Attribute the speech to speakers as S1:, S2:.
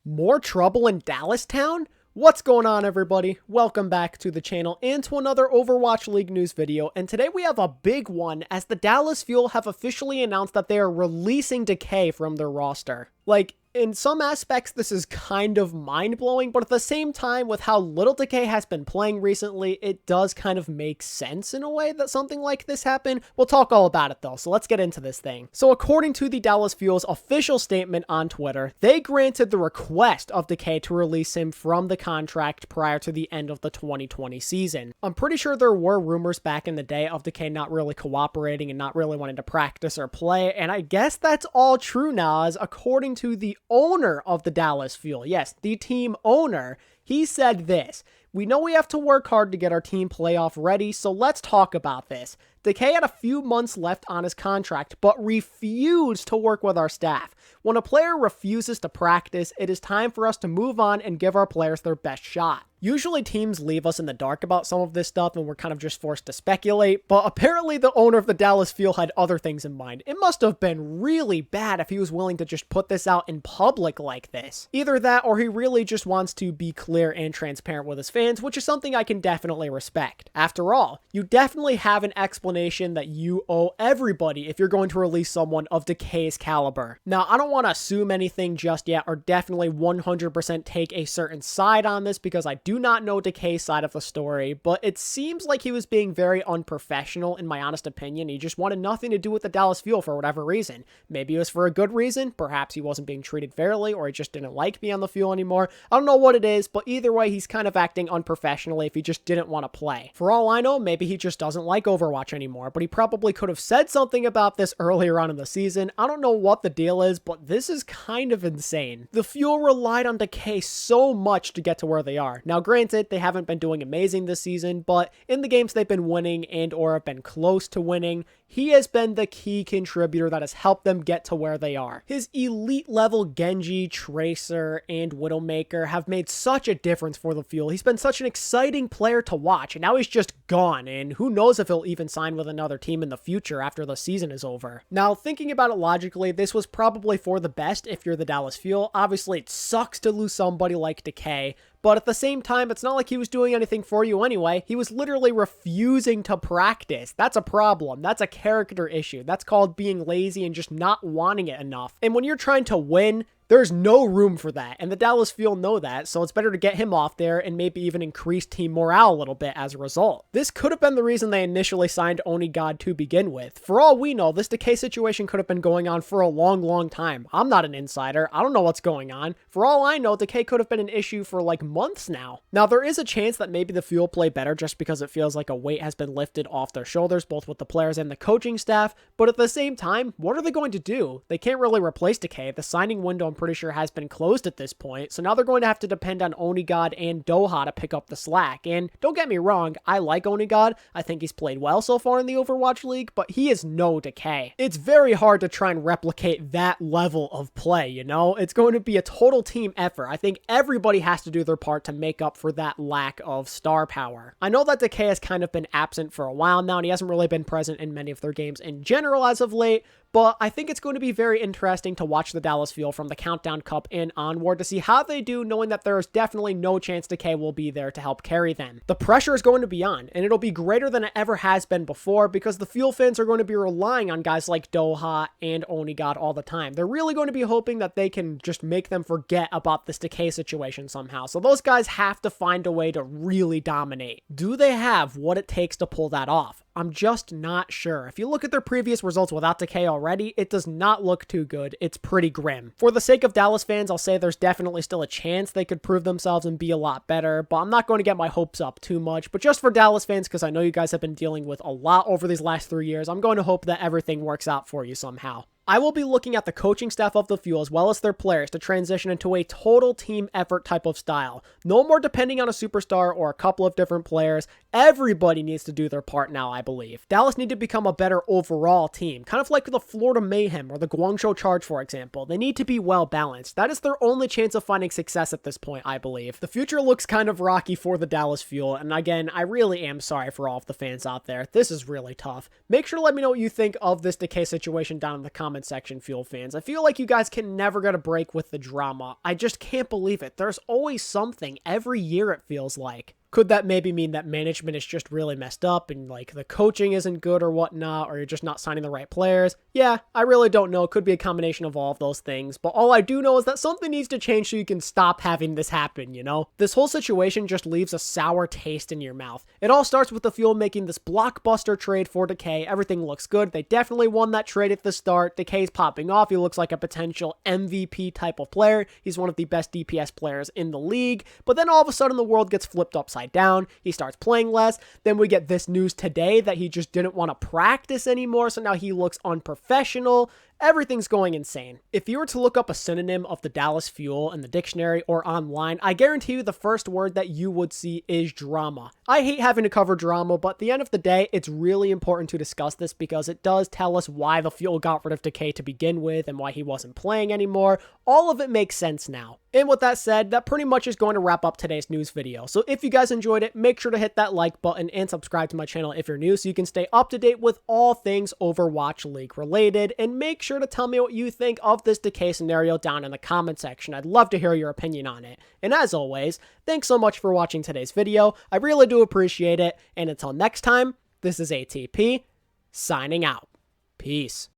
S1: More trouble in Dallas town? What's going on, everybody? Welcome back to the channel and to another Overwatch League news video, and today we have a big one as the Dallas Fuel have officially announced that they are releasing Decay from their roster. Like, in some aspects, this is kind of mind-blowing, but at the same time, with how little Decay has been playing recently, it does kind of make sense in a way that something like this happened. We'll talk all about it though, so let's get into this thing. So according to the Dallas Fuel's official statement on Twitter, they granted the request of Decay to release him from the contract prior to the end of the 2020 season. I'm pretty sure there were rumors back in the day of Decay not really cooperating and not really wanting to practice or play, and I guess that's all true now, as according to the owner of the Dallas Fuel, yes, the team owner, he said this: "We know we have to work hard to get our team playoff ready, so let's talk about this. Decay had a few months left on his contract, but refused to work with our staff. When a player refuses to practice, it is time for us to move on and give our players their best shot." Usually teams leave us in the dark about some of this stuff and we're kind of just forced to speculate, but apparently the owner of the Dallas Fuel had other things in mind. It must have been really bad if he was willing to just put this out in public like this. Either that or he really just wants to be clear and transparent with his fans, which is something I can definitely respect. After all, you definitely have an explanation that you owe everybody if you're going to release someone of Decay's caliber. Now, I don't want to assume anything just yet or definitely 100% take a certain side on this because I do not know Decay's side of the story, but it seems like he was being very unprofessional in my honest opinion. He just wanted nothing to do with the Dallas Fuel for whatever reason. Maybe it was for a good reason, perhaps he wasn't being treated fairly, or he just didn't like being on the Fuel anymore. I don't know what it is, but either way, he's kind of acting unprofessionally if he just didn't want to play. For all I know, maybe he just doesn't like Overwatch anymore, but he probably could have said something about this earlier on in the season. I don't know what the deal is, but this is kind of insane. The Fuel relied on Decay so much to get to where they are. Now, granted, they haven't been doing amazing this season, but in the games they've been winning and or have been close to winning, he has been the key contributor that has helped them get to where they are. His elite level Genji, Tracer, and Widowmaker have made such a difference for the Fuel. He's been such an exciting player to watch, and now he's just gone, and who knows if he'll even sign with another team in the future after the season is over. Now, thinking about it logically, this was probably for the best if you're the Dallas Fuel. Obviously, it sucks to lose somebody like Decay, but at the same time, it's not like he was doing anything for you anyway. He was literally refusing to practice. That's a problem. That's a character issue. That's called being lazy and just not wanting it enough. And when you're trying to win, there's no room for that, and the Dallas Fuel know that, so it's better to get him off there and maybe even increase team morale a little bit as a result. This could have been the reason they initially signed OniGod to begin with. For all we know, this Decay situation could have been going on for a long time. I'm not an insider. I don't know what's going on. For all I know, Decay could have been an issue for like months now. Now, there is a chance that maybe the Fuel play better just because it feels like a weight has been lifted off their shoulders, both with the players and the coaching staff, but at the same time, what are they going to do? They can't really replace Decay. The signing window, I'm pretty sure, has been closed at this point, so now they're going to have to depend on OniGod and Doha to pick up the slack. And don't get me wrong, I like OniGod. I think he's played well so far in the Overwatch League, but he is no Decay. It's very hard to try and replicate that level of play, you know? It's going to be a total team effort. I think everybody has to do their part to make up for that lack of star power. I know that Decay has kind of been absent for a while now, and he hasn't really been present in many of their games in general as of late, but I think it's going to be very interesting to watch the Dallas Fuel from the Countdown Cup and onward to see how they do, knowing that there is definitely no chance Decay will be there to help carry them. The pressure is going to be on, and it'll be greater than it ever has been before because the Fuel fans are going to be relying on guys like Doha and OniGod all the time. They're really going to be hoping that they can just make them forget about this Decay situation somehow. So those guys have to find a way to really dominate. Do they have what it takes to pull that off? I'm just not sure. If you look at their previous results without Decay already, it does not look too good. It's pretty grim. For the sake of Dallas fans, I'll say there's definitely still a chance they could prove themselves and be a lot better, but I'm not going to get my hopes up too much. But just for Dallas fans, because I know you guys have been dealing with a lot over these last 3 years, I'm going to hope that everything works out for you somehow. I will be looking at the coaching staff of the Fuel as well as their players to transition into a total team effort type of style. No more depending on a superstar or a couple of different players. Everybody needs to do their part now, I believe. Dallas need to become a better overall team, kind of like the Florida Mayhem or the Guangzhou Charge, for example. They need to be well balanced. That is their only chance of finding success at this point, I believe. The future looks kind of rocky for the Dallas Fuel, and again, I really am sorry for all of the fans out there. This is really tough. Make sure to let me know what you think of this Decay situation down in the comments comment section, Fuel fans. I feel like you guys can never get a break with the drama. I just can't believe it. There's always something every year, it feels like. Could that maybe mean that management is just really messed up and like the coaching isn't good or whatnot, or you're just not signing the right players? Yeah, I really don't know. It could be a combination of all of those things, but all I do know is that something needs to change so you can stop having this happen, you know? This whole situation just leaves a sour taste in your mouth. It all starts with the Fuel making this blockbuster trade for Decay. Everything looks good. They definitely won that trade at the start. Decay's popping off. He looks like a potential MVP type of player. He's one of the best DPS players in the league, but then all of a sudden the world gets flipped upside down. He starts playing less. Then we get this news today that he just didn't want to practice anymore, so now he looks unprofessional. Everything's going insane. If you were to look up a synonym of the Dallas Fuel in the dictionary or online, I guarantee you the first word that you would see is drama. I hate having to cover drama, but at the end of the day, it's really important to discuss this because it does tell us why the Fuel got rid of Decay to begin with and why he wasn't playing anymore. All of it makes sense now. And with that said, that pretty much is going to wrap up today's news video. So if you guys enjoyed it, make sure to hit that like button and subscribe to my channel if you're new so you can stay up to date with all things Overwatch League related, and make sure to tell me what you think of this Decay scenario down in the comment section. I'd love to hear your opinion on it. And as always, thanks so much for watching today's video. I really do appreciate it. And until next time, this is ATP, signing out. Peace.